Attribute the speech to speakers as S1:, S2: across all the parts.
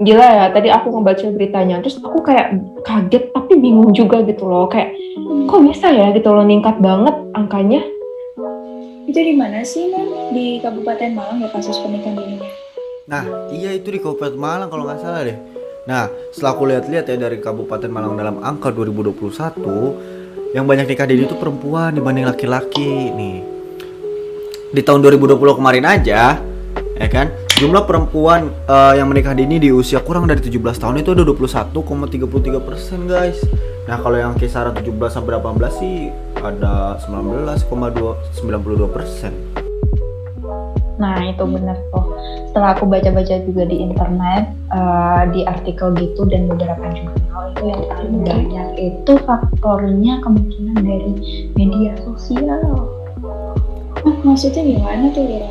S1: Gila ya, tadi aku ngebaca beritanya, terus aku kayak kaget tapi bingung juga gitu loh, kayak kok bisa ya gitu loh, ningkat banget angkanya.
S2: Itu di mana sih, Nan? Di Kabupaten Malang ya kasus pernikahan dininya?
S3: Nah, iya itu di Kabupaten Malang kalau nggak salah deh. Nah, setelah aku lihat-lihat ya dari Kabupaten Malang dalam angka 2021, yang banyak nikah dini itu perempuan dibanding laki-laki nih. Di tahun 2020 kemarin aja, ya kan, jumlah perempuan yang menikah dini di usia kurang dari 17 tahun itu ada 21,33%, guys. Nah, kalau yang kisaran 17 sampai 18 sih ada 19,92%.
S4: Nah, itu benar tuh. Setelah aku baca-baca juga di internet, di artikel gitu dan beberapa jurnal, itu yang paling banyak itu faktornya kemungkinan dari media sosial.
S2: Maksudnya gimana tuh, Lira?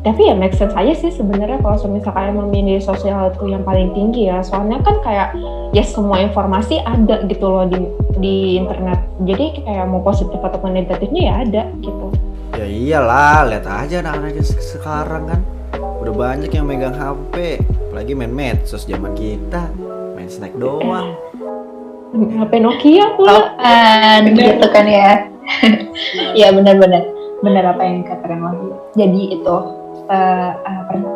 S1: Tapi ya make sense aja sih sebenarnya kalau misalkan emang media sosial itu yang paling tinggi ya, soalnya kan kayak ya semua informasi ada gitu loh di internet, jadi kayak mau positif ataupun negatifnya ya ada gitu.
S3: Ya iyalah, lihat aja anak-anak sekarang kan udah banyak yang megang HP, apalagi main medsos. Zaman kita main snack doang.
S1: HP Nokia pula.
S4: Gitu kan ya. Ya benar apa yang dikatakan Wahyu. Jadi itu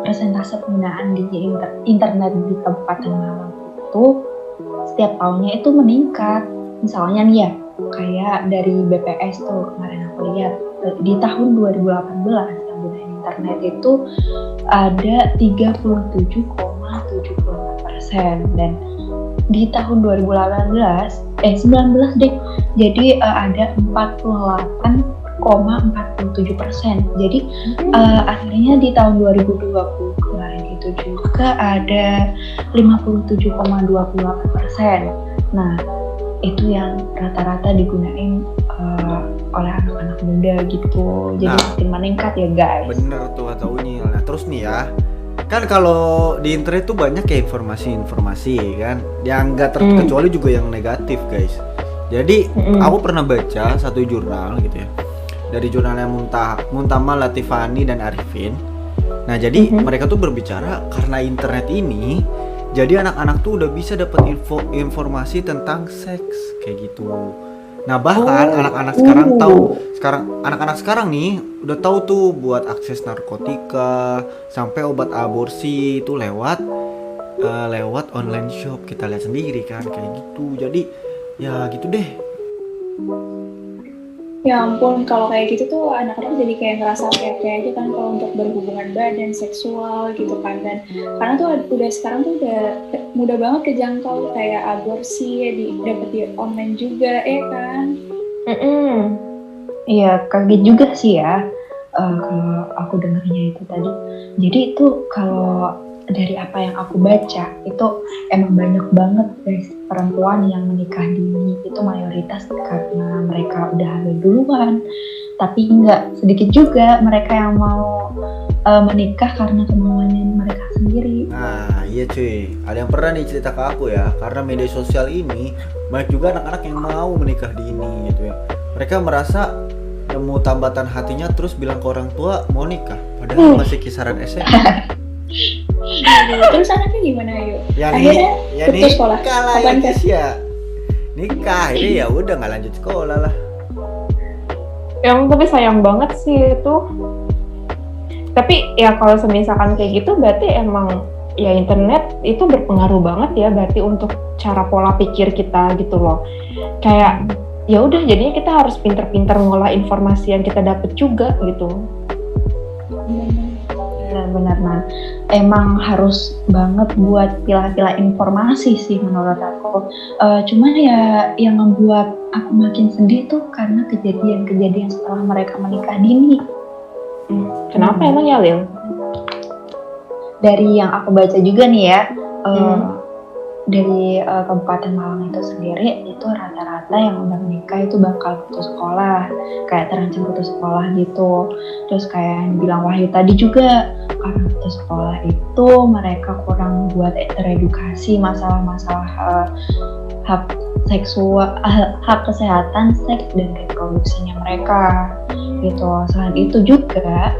S4: persentase penggunaan di internet di Kabupaten Malang itu setiap tahunnya itu meningkat. Misalnya nih ya, kayak dari BPS tuh kemarin aku lihat di tahun 2018 yang gunain internet itu ada 37,74%, dan di tahun 19 deh, jadi ada 48,47%. Jadi akhirnya di tahun 2020 kemarin itu juga ada 57,28%. Nah, itu yang rata-rata digunain oleh anak-anak muda gitu. Jadi makin meningkat ya guys.
S3: Bener tuh kata Unyil. Nah terus nih ya, kan kalau di internet tuh banyak ya informasi-informasi kan, yang nggak terkecuali juga yang negatif guys. Jadi aku pernah baca satu jurnal gitu ya, dari jurnalnya Muntama, Latifani dan Arifin. Nah jadi mereka tuh berbicara karena internet ini, jadi anak-anak tuh udah bisa dapat informasi tentang seks kayak gitu. Nah bahkan anak-anak sekarang nih udah tahu tuh buat akses narkotika sampai obat aborsi itu lewat online shop. Kita lihat sendiri kan kayak gitu. Jadi ya gitu deh.
S2: Ya ampun, kalau kayak gitu tuh anak-anak jadi kayak ngerasa oke aja kan kalau untuk berhubungan badan seksual gitu kan. Dan karena tuh udah sekarang tuh udah mudah banget kejangkau, kayak aborsi ya dapet di online juga kan.
S4: Iya, kaget juga sih ya kalau aku dengarnya itu tadi. Jadi itu kalau dari apa yang aku baca itu emang banyak banget guys perempuan yang menikah dini, itu mayoritas karena mereka udah hamil duluan, tapi enggak sedikit juga mereka yang mau menikah karena kemauannya mereka sendiri.
S3: Nah iya cuy, ada yang pernah nih cerita ke aku ya, karena media sosial ini banyak juga anak-anak yang mau menikah dini gitu ya. Mereka merasa nemu tambatan hatinya terus bilang ke orang tua mau nikah, padahal masih kisaran SMA.
S2: Terus anaknya gimana yuk?
S3: Ya
S2: akhirnya
S3: putus
S2: sekolah.
S3: Kapan kan? Ya nikah, ini ya udah nggak lanjut sekolah lah.
S1: Yang tapi sayang banget sih itu. Tapi ya kalau misalkan kayak gitu berarti emang ya internet itu berpengaruh banget ya berarti untuk cara pola pikir kita gitu loh. Kayak ya udah jadinya kita harus pinter-pinter ngolah informasi yang kita dapat juga gitu.
S4: Benar, nah emang harus banget buat pilah-pilah informasi sih menurut aku. Cuma ya yang membuat aku makin sedih tuh karena kejadian-kejadian setelah mereka menikah dini.
S1: Kenapa emang ya Lil?
S4: Dari yang aku baca juga nih ya, dari Kabupaten Malang itu sendiri, itu rata-rata yang udah menikah itu bakal putus sekolah, kayak terancam putus sekolah gitu. Terus kayak yang bilang Wahyu tadi juga, karena putus sekolah itu mereka kurang buat teredukasi masalah-masalah hak seksual, hak kesehatan seks dan reproduksinya mereka gitu. Selain itu juga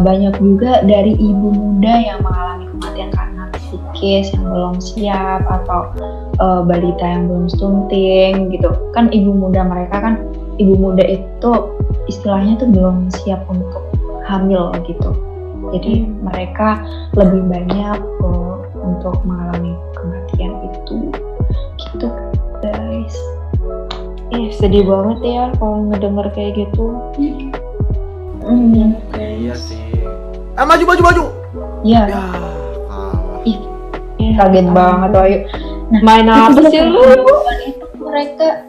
S4: banyak juga dari ibu muda yang mengalami kematian karena psikis yang belum siap atau balita yang belum stunting gitu. Kan ibu muda itu istilahnya tuh belum siap untuk hamil gitu. Jadi mereka lebih banyak untuk mengalami kematian itu gitu guys.
S1: Sedih banget ya kalau ngedenger kayak gitu.
S3: Iya sih. Maju.
S4: Iya.
S3: Ya, kalah.
S4: Kaget banget Wahyu. Nah,
S1: Main apa sih lu?
S4: Itu mereka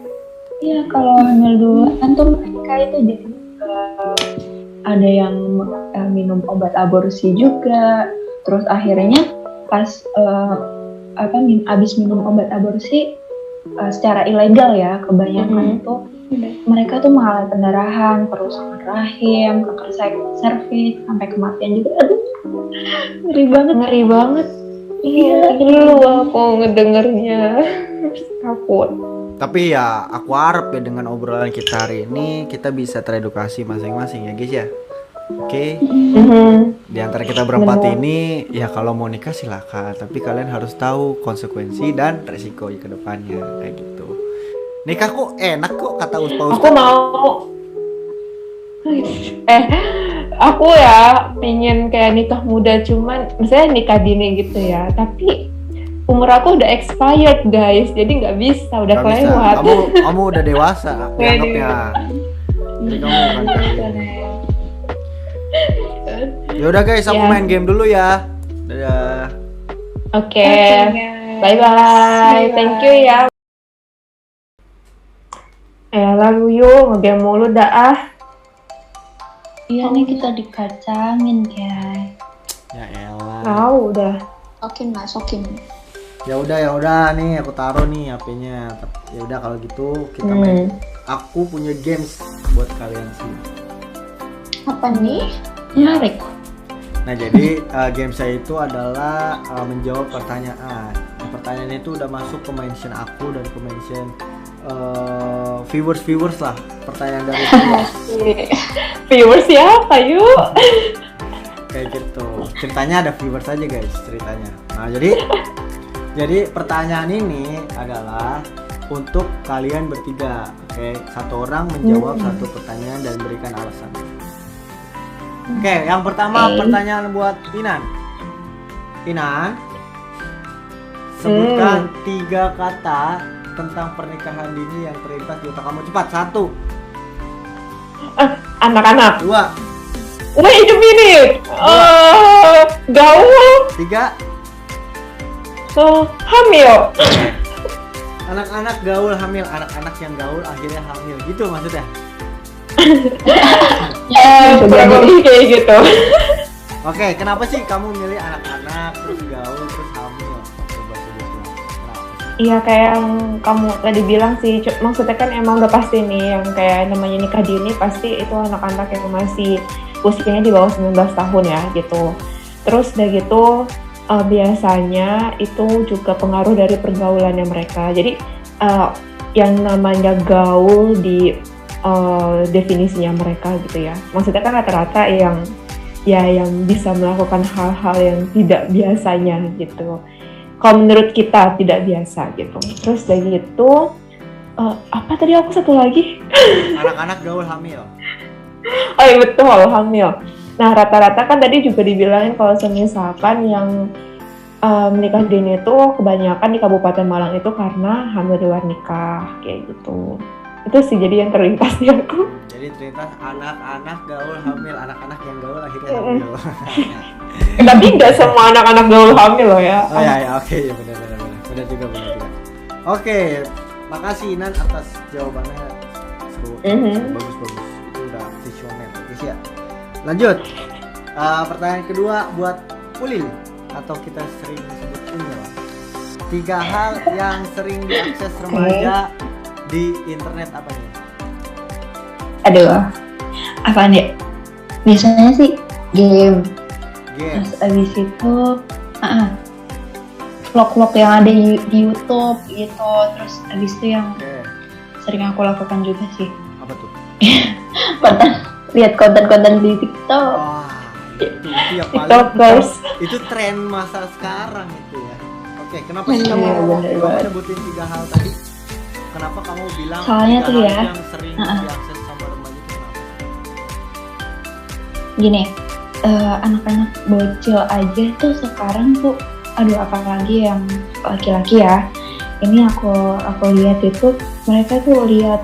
S4: ya kalau hamil duluan tuh mereka itu jadi ada yang minum obat aborsi juga. Terus akhirnya pas abis minum obat aborsi secara ilegal ya kebanyakan itu mereka tuh mengalami pendarahan, kerusakan rahim, kanker serviks, sampai kematian juga. Aduh, ngeri banget.
S1: Iya, lu aku ngedengernya takut.
S3: Tapi ya aku harap ya dengan obrolan kita hari ini kita bisa teredukasi masing-masing ya guys ya. Oke. Di antara kita berempat ini ya kalau mau nikah silakan, tapi kalian harus tahu konsekuensi dan resiko ke depannya kayak gitu. Nikah kok enak kok kata Ustaz.
S1: Aku mau aku ya pengen kayak nikah muda, cuman misalnya nikah dini gitu ya, tapi umur aku udah expired guys, jadi nggak bisa, udah kelewat.
S3: Kamu udah dewasa dianggapnya. Jadi kamu bukan kayak. Yaudah guys, aku main game dulu ya. Dadah.
S1: Oke. Bye. Thank you ya. Lalu yuk ngegame mulu dah.
S4: Iya nih kita dikacangin guys.
S3: Ya elah.
S1: Tahu udah.
S2: Sokin.
S3: Ya udah nih aku taruh nih HP-nya. Ya udah kalau gitu kita main. Aku punya games buat kalian sih.
S2: Apa nih?
S4: Menarik.
S3: Nah jadi game saya itu adalah menjawab pertanyaan. Nah, pertanyaannya itu udah masuk ke mention aku dan ke mention viewers lah, pertanyaan dari
S1: viewers siapa yuk?
S3: Kayak gitu. Ceritanya ada viewers aja guys ceritanya. Nah jadi pertanyaan ini adalah untuk kalian bertiga. Oke, satu orang menjawab satu pertanyaan dan berikan alasan. Oke, yang pertama pertanyaan buat Inan. Sebutkan 3 kata tentang pernikahan dini yang terlintas di otak kamu. Cepat. 1.
S1: Anak-anak.
S3: 2.
S1: Wait a minute. Gaul.
S3: 3.
S1: Hamil.
S3: Anak-anak gaul hamil, anak-anak yang gaul akhirnya hamil. Gitu maksudnya.
S1: Kurang lebih kayak gitu.
S3: Oke, kenapa sih kamu milih anak-anak terus gaul terus hamil? Coba sebutin. Kenapa?
S1: Iya kayak yang kamu tadi bilang sih, maksudnya kan emang udah pasti nih yang kayak namanya nikah dini pasti itu anak-anak yang masih usianya di bawah 19 tahun ya gitu. Terus udah gitu biasanya itu juga pengaruh dari pergaulannya mereka. Jadi yang namanya gaul di definisinya mereka gitu ya. Maksudnya kan rata-rata yang bisa melakukan hal-hal yang tidak biasanya gitu. Kalau menurut kita tidak biasa gitu. Terus dari itu apa tadi aku satu lagi?
S3: Anak-anak gaul hamil.
S1: Oh iya betul, hamil. Nah rata-rata kan tadi juga dibilangin kalau misalkan yang menikah dini itu kebanyakan di Kabupaten Malang itu karena hamil di luar nikah kayak gitu. Itu sih jadi yang terlintas di aku.
S3: Jadi terlintas anak-anak gaul hamil, anak-anak yang gaul akhirnya hamil.
S1: Tapi nggak semua anak-anak gaul hamil loh ya.
S3: Oh ya oke ya benar juga. Oke, makasih Inan atas jawabannya seru, bagus. Itu udah visioner guys ya. Lanjut, pertanyaan kedua buat Ulil atau kita sering sebut Umil. 3 hal yang sering diakses remaja di internet apa nih?
S4: Aduh, apaan ya? Biasanya sih game. Terus abis itu vlog-vlog yang ada di YouTube gitu. Terus abis itu yang sering aku lakukan juga sih.
S3: Apa tuh?
S4: Lihat konten-konten di TikTok.
S3: Wah, Itu yang paling
S1: TikTokers.
S3: itu tren masa sekarang itu ya. Oke, kenapa sih
S1: Iya,
S3: kamu
S1: bener banget.
S3: sebutin 3 hal tadi? Kenapa kamu bilang
S4: Soalnya
S3: 3
S4: tuh
S3: hal
S4: ya,
S3: yang sering diakses sama remaja itu kenapa?
S4: Gini, anak-anak bocil aja tuh sekarang tuh, aduh apalagi yang laki-laki ya. Ini aku lihat itu mereka tuh lihat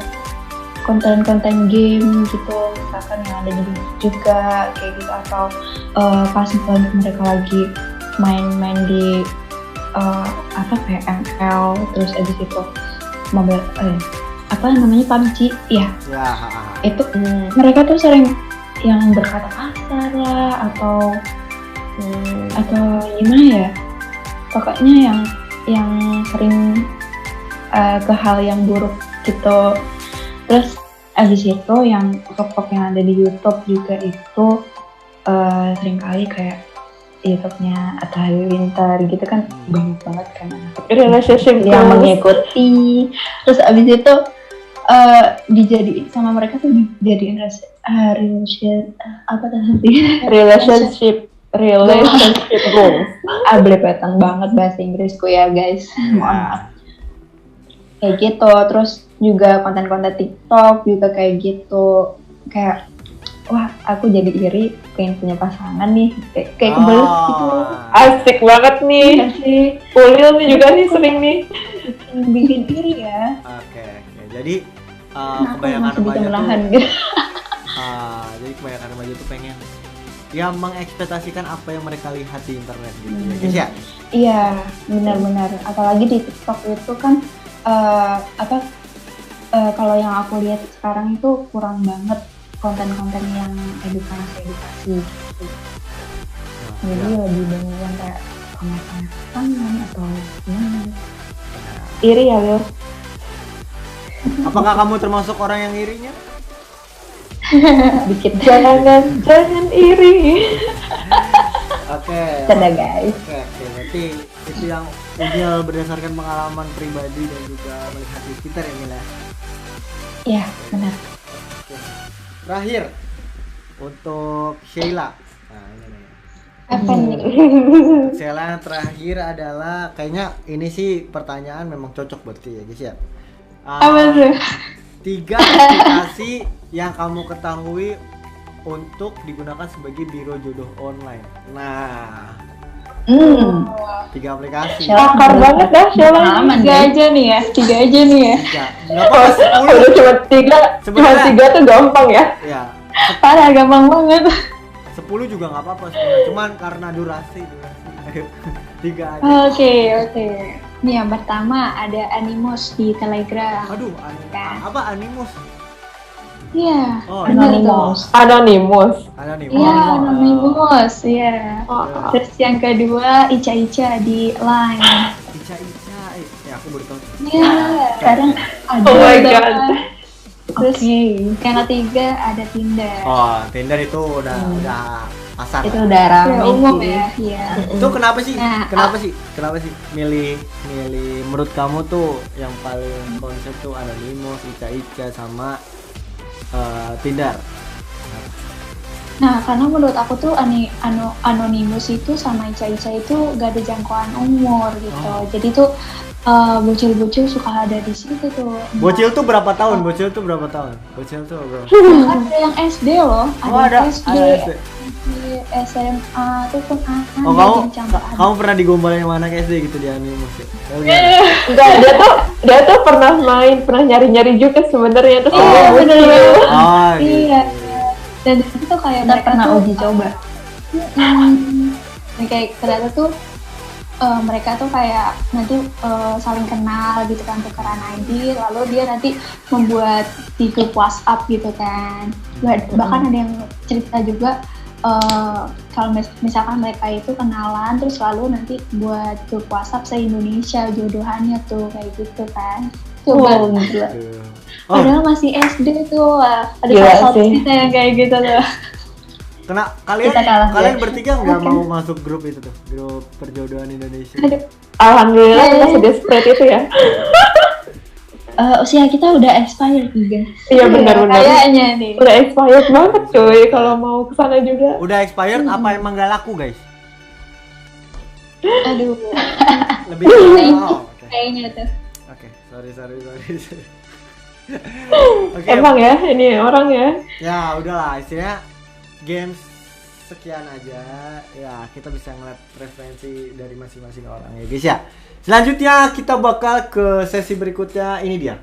S4: konten-konten game gitu, misalkan yang ada di YouTube juga kayak gitu, atau pas mereka lagi main-main di apa kayak ML, terus abis itu mobile apa namanya PUBG ya,
S3: Ya,
S4: itu mereka tuh sering yang berkata kasar lah atau gimana ya, pokoknya yang sering ke hal yang buruk gitu. Terus abis itu yang vlog yang ada di YouTube juga itu seringkali kayak YouTube-nya Atta Halilintar gitu kan, banyak banget kan
S1: Relationship
S4: yang
S1: goals.
S4: mengikuti. Terus abis itu dijadiin sama mereka tuh dijadiin apa tadi?
S1: Relationship goals.
S4: Belepetan banget bahasa Inggrisku ya guys. Mohon maaf. Kayak gitu. Terus juga konten-konten TikTok juga kayak gitu. Kayak wah, aku jadi iri pengen punya pasangan nih. Kayak kebelet gitu.
S1: Asik banget nih.
S4: Iya sih.
S1: Ulil nih juga nih sering nih.
S4: Bikin iri ya.
S3: Oke. Jadi
S4: Aku
S3: kebanyakan
S4: masih bisa
S3: remaja
S4: menahan
S3: tuh
S4: gitu.
S3: jadi kebanyakan remaja tuh pengen ya mengekspektasikan apa yang mereka lihat di internet gitu ya guys ya.
S4: Iya, benar-benar. Apalagi di TikTok itu kan kalau yang aku lihat sekarang itu kurang banget konten-konten yang edukasi gitu. Jadi lebih banyak yang kayak kemasan tangan atau gimana.
S1: Iri ya, Lur.
S3: Apakah kamu termasuk orang yang irinya?
S4: Dikit
S1: Jangan iri.
S3: Oke.
S4: Canda guys.
S3: Oke, berarti itu yang ideal berdasarkan pengalaman pribadi dan juga melihat di Twitter ya Mila.
S4: Iya, benar.
S3: Oke. Terakhir untuk Sheila. Nah, ini nih.
S1: Apa nih?
S3: Sheila yang terakhir adalah kayaknya ini sih pertanyaan memang cocok buat ya guys ya.
S1: Apa tuh?
S3: 3 aplikasi yang kamu ketahui untuk digunakan sebagai biro jodoh online. Nah, 3 aplikasi.
S1: Pakar banget dah, Sheila.
S4: Pengalaman,
S2: Tiga
S4: guys.
S2: aja nih ya, 3 aja nih ya.
S3: Ya, nggak apa-apa 10.
S1: Udah cuma 3
S3: Sebenarnya-
S1: tuh gampang ya.
S3: Ya,
S2: Parah, gampang banget.
S3: 10 juga nggak apa-apa sebenarnya. Cuman karena durasi. Ayo, 3 aja.
S2: Oke. Nih yang pertama ada Animus di Telegram.
S3: Aduh, apa Animus?
S2: Iya.
S3: Oh,
S2: bener tuh.
S1: Anonymous.
S3: Animus.
S2: Iya, Anonymous. Iya.
S1: Oh,
S2: Terus yang kedua Ica di Line.
S3: Ica. Ya aku baru tahu.
S2: Iya. Sekarang ada.
S1: Oh my
S2: banget.
S1: God.
S2: Terus yang ketiga ada Tinder.
S3: Oh, Tinder itu udah pasar.
S4: Itu
S3: lah.
S4: udah
S2: Ya,
S4: rame
S2: umum
S4: sih.
S2: ya. Iya.
S3: Itu kenapa sih?
S2: Nah,
S3: Kenapa sih milih menurut kamu tuh yang paling konsep tuh Anonymous, Ica sama Tinder.
S2: Nah, karena menurut aku tuh Anonymous itu sama Ica itu gak ada jangkauan umur gitu.
S3: Oh.
S2: Jadi tuh bocil-bocil suka ada di situ tuh.
S3: Bocil tuh berapa tahun? Bocil tuh berapa tahun?
S2: Bahkan ada yang SD loh,
S3: Oh, ada
S2: SD,
S3: SD.
S2: di SMA tuh pun ada.
S3: Oh,
S2: jadi campur ada.
S3: kamu pernah digombalin yang mana ke SD gitu di Anonymous ya? Oh, gimana?
S1: Enggak, dia tuh pernah nyari-nyari juga sebenarnya terus
S2: Iya,
S1: dia
S2: bener.
S1: muncul.
S3: Oh, gitu.
S2: Iya. Dan di situ tuh kayak
S4: Kita
S2: mereka
S4: pernah
S2: tuh,
S4: uji coba.
S2: Dan kayak ternyata tuh mereka tuh kayak nanti saling kenal gitu kan, tukeran ID, lalu dia nanti membuat di grup WhatsApp gitu kan. Bahkan ada yang cerita juga kalau misalkan mereka itu kenalan terus lalu nanti buat grup WhatsApp se-Indonesia jodohannya tuh kayak gitu kan. Coba.
S3: Tuh. Oh,
S2: Padahal masih SD tuh, ada
S1: Gila
S2: salah
S1: sih.
S2: kita yang kayak gitu tuh.
S4: Kita kalah,
S3: kalian
S4: ya.
S3: bertiga nggak mau masuk grup itu tuh, grup perjodohan Indonesia?
S2: Aduh.
S1: Alhamdulillah kita sedesperate itu ya.
S4: Usia kita udah expired juga.
S1: Iya benar-benar.
S2: Kayaknya nih.
S1: Udah expired banget cuy kalau mau kesana juga.
S3: Udah expired apa emang gak laku guys?
S2: Aduh,
S3: Lebih oh, oke.
S2: kayaknya tuh.
S3: Oke, sorry. Oke.
S1: Emang ya ini orang ya.
S3: Ya udahlah, istilahnya games sekian aja. Ya kita bisa ngeliat preferensi dari masing-masing orang ya guys ya. Selanjutnya kita bakal ke sesi berikutnya. Ini dia.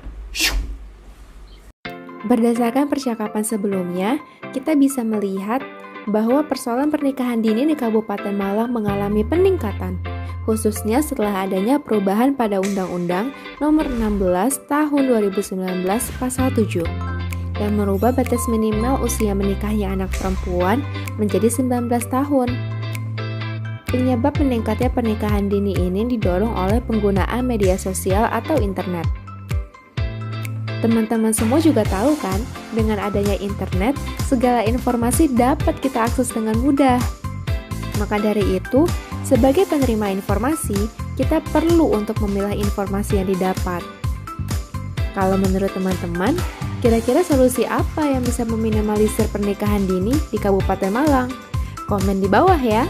S5: Berdasarkan percakapan sebelumnya, kita bisa melihat bahwa persoalan pernikahan dini di Kabupaten Malang mengalami peningkatan, khususnya setelah adanya perubahan pada Undang-Undang Nomor 16 Tahun 2019 Pasal 7 yang merubah batas minimal usia menikahnya anak perempuan menjadi 19 tahun. Penyebab meningkatnya pernikahan dini ini didorong oleh penggunaan media sosial atau internet. Teman-teman semua juga tahu kan, dengan adanya internet, segala informasi dapat kita akses dengan mudah. Maka dari itu, sebagai penerima informasi, kita perlu untuk memilah informasi yang didapat. Kalau menurut teman-teman, kira-kira solusi apa yang bisa meminimalisir pernikahan dini di Kabupaten Malang? Komen di bawah ya!